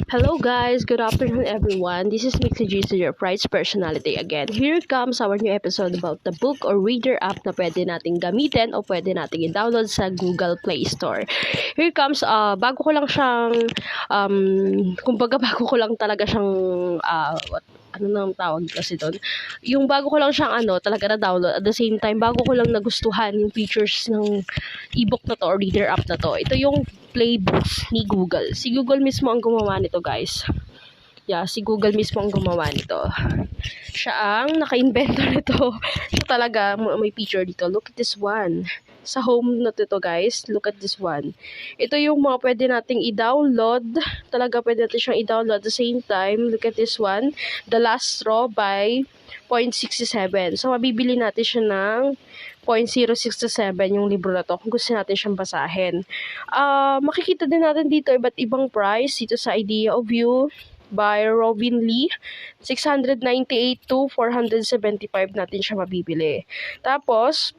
Hello guys, good afternoon everyone. This is Mixie G, your Price Personality again. Here comes our new episode about the book or reader app na pwede nating gamitin o pwede nating i-download sa Google Play Store. Here comes, bago ko lang siyang, kumbaga bago ko lang talaga siyang, ano nang tawag kasi doon? Yung bago ko lang siyang talaga na-download. At the same time, bago ko lang nagustuhan yung features ng ebook na to or reader app na to. Ito yung playbooks ni Google. Si Google mismo ang gumawa nito, guys. Yeah, si Google mismo ang gumawa nito. Siya ang naka-invento nito. Siya talaga may feature dito. Look at this one. Sa home na to guys, look at this one. Ito yung mga pwede nating i-download. Talaga pwede natin siyang i-download at the same time. Look at this one. The Last Straw by 0.67. So, mabibili natin siya ng 0.067 yung libro na to kung gusto natin siyang basahin. Makikita din natin dito iba't ibang price dito sa Idea of You by Robin Lee. 698 to 475 natin siya mabibili. Tapos,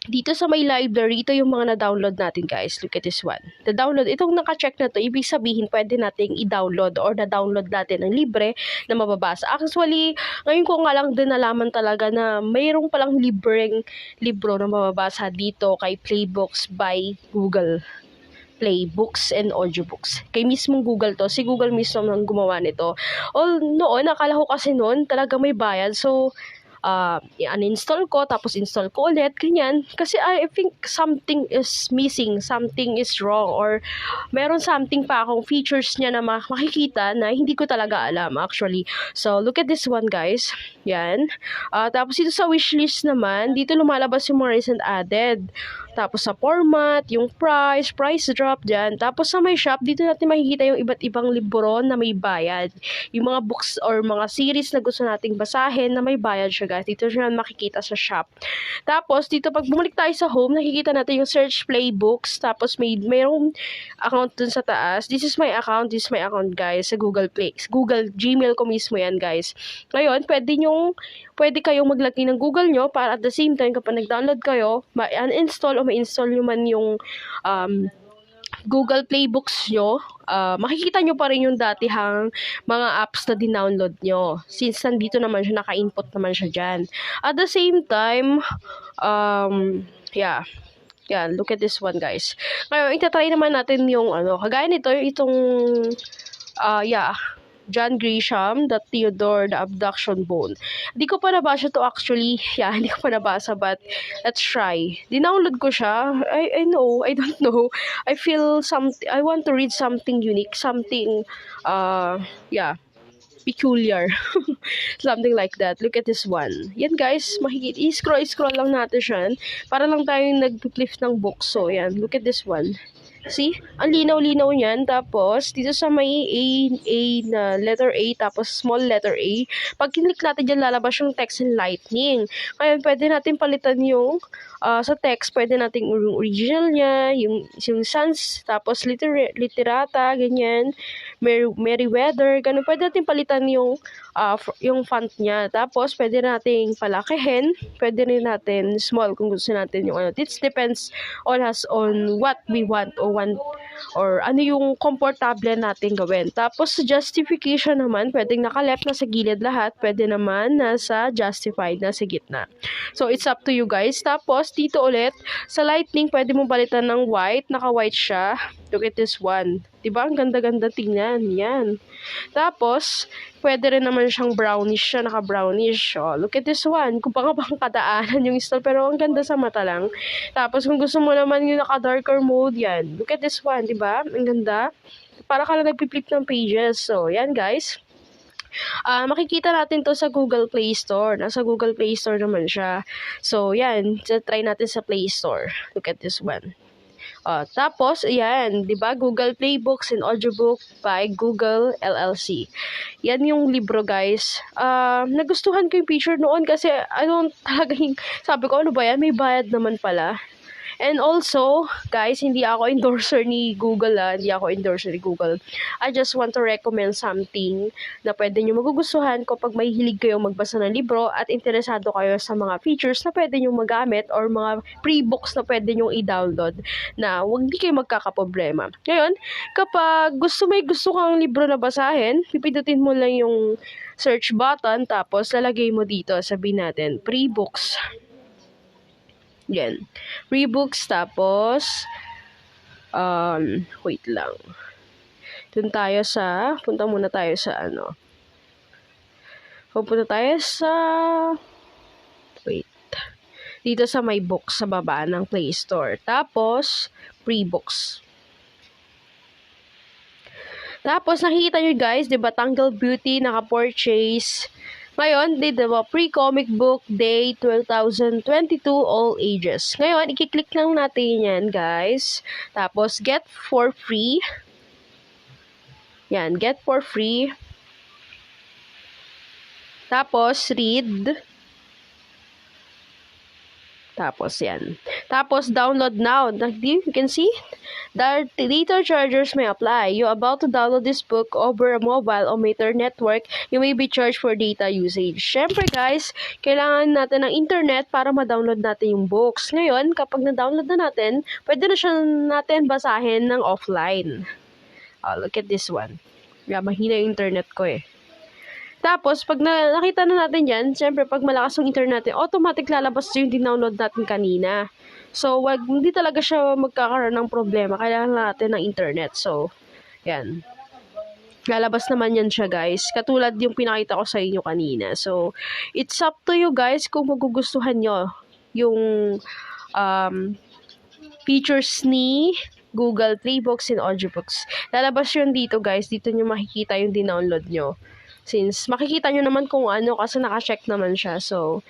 dito sa may library, ito yung mga na-download natin guys. Look at this one. The download, itong naka-check na to, ibig sabihin pwede nating i-download or na-download natin ng libre na mababasa. Actually, ngayon ko nga lang din nalaman talaga na mayroong palang libreng libro na mababasa dito kay Playbooks by Google. Playbooks and audiobooks. Kay mismong Google to. Si Google mismo ang gumawa nito. Noon, nakala ko kasi noon talaga may bayad. So, uninstall ko, tapos install ko ulit, ganyan. Kasi I think something is missing, something is wrong, or meron something pa akong features niya na makikita na hindi ko talaga alam actually. So, look at this one guys. Yan. Tapos dito sa wishlist naman, dito lumalabas yung mga recent added. Tapos sa format, yung price drop dyan. Tapos sa may shop, dito natin makikita yung iba't ibang libro na may bayad. Yung mga books or mga series na gusto nating basahin na may bayad siya guys. Dito siya makikita sa shop. Tapos dito pag bumalik tayo sa home, nakikita natin yung search playbooks. Tapos mayroong account dun sa taas. This is my account guys sa Google Play. Google Gmail ko mismo yan guys. Ngayon, pwede kayong maglagay ng Google nyo para at the same time kapag nag-download kayo, ma-uninstall o ma-install nyo man yung Google Playbooks nyo, makikita nyo pa rin yung datihang mga apps na dinownload nyo. Since nandito naman siya, naka-input naman siya dyan. At the same time, yeah, look at this one guys. Ngayon, itatry naman natin yung kagaya nito, itong, John Grisham, The Theodore, The Abduction Bone. Hindi ko pa nabasa to actually. Yeah, hindi ko pa nabasa but let's try. Dinownload ko siya. I don't know. I feel I want to read something unique, something peculiar. Something like that. Look at this one. Yan guys, makikita. I-scroll lang natin siya. Para lang tayong nag-flip ng book. So, yan. Look at this one. See? Ang linaw-linaw niyan. Tapos, dito sa may A na letter A, tapos small letter A, pag kinlik natin dyan, lalabas yung text in lightning. Ngayon, pwede natin palitan yung sa text, pwede natin yung original niya, yung sans, tapos literata, ganyan, Merriweather, ganun. Pwede natin palitan yung font niya. Tapos, pwede natin palakihin, pwede rin natin small kung gusto natin yung This depends on us on what we want or ano yung komportable natin gawin. Tapos sa justification naman, pwedeng naka-left na sa gilid lahat, pwede naman nasa justified na sa gitna. So it's up to you guys. Tapos dito ulit, sa lightning pwede mo palitan ng white, naka-white siya. Look at this one. Diba? Ang ganda-ganda tingnan. Yan. Tapos, pwede rin naman siyang brownish siya, naka-brownish. Oh, look at this one. Kung pang kadaanan yung style, pero ang ganda sa mata lang. Tapos, kung gusto mo naman yung naka-darker mode, yan. Look at this one, diba? Ang ganda. Para ka lang nagpi-flip ng pages. So, yan guys. Makikita natin to sa Google Play Store. Nasa Google Play Store naman siya. So, yan. Try natin sa Play Store. Look at this one. Tapos, ayan, di ba? Google Playbooks and Audiobook by Google LLC. Yan yung libro, guys. Nagustuhan ko yung feature noon kasi, sabi ko, ano ba yan? May bayad naman pala. And also, guys, hindi ako endorser ni Google, Hindi ako endorser ni Google. I just want to recommend something na pwede nyo magugustuhan kapag may hilig kayong magbasa ng libro at interesado kayo sa mga features na pwede nyo magamit or mga pre-books na pwede nyo i-download na huwag di kayo magkakaproblema. Ngayon, kapag may gusto kang libro na basahin, pipindutin mo lang yung search button tapos lalagay mo dito, sabihin natin, pre-books. Yan. Pre-books tapos wait lang. Punta muna tayo sa Pupunta tayo sa dito sa my books sa baba ng Play Store. Tapos pre-books. Tapos nakikita nyo guys, 'di ba, Tangle Beauty naka-purchase. Ngayon, diba, pre-comic book day 2022 all ages. Ngayon, i-click lang natin yan, guys. Tapos, get for free. Yan, get for free. Tapos, read. Tapos, yan. Tapos, download now. You can see? The data charges may apply. You're about to download this book over a mobile or Matter network. You may be charged for data usage. Syempre, guys, kailangan natin ng internet para ma-download natin yung books. Ngayon, kapag na-download na natin, pwede na siya natin basahin ng offline. Oh, look at this one. Mahina yung internet ko eh. Tapos, pag nakita na natin yan, siyempre, pag malakas yung internet natin, automatic lalabas yung dinownload natin kanina. So, hindi talaga siya magkakaroon ng problema. Kailangan natin ng internet. So, yan. Lalabas naman yan siya, guys. Katulad yung pinakita ko sa inyo kanina. So, it's up to you, guys, kung magugustuhan nyo yung features ni Google Play Books and Audiobooks. Lalabas yun dito, guys. Dito nyo makikita yung dinownload nyo. Since makikita nyo naman kung ano kasi naka-check naman siya. So,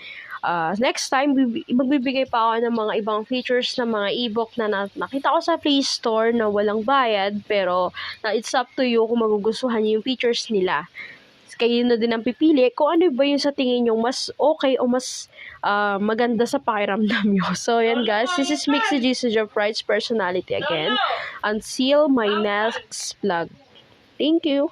next time, magbibigay pa ako ng mga ibang features ng mga ebook na nakita ko sa Play Store na walang bayad. Pero, it's up to you kung magugustuhan nyo yung features nila. Kayo na din ang pipili kung ano ba yung sa tingin nyo mas okay o mas maganda sa pakiramdam nyo. So, yan guys. This is Mixie Jesus, your Pride's personality again. Until my next vlog. Thank you.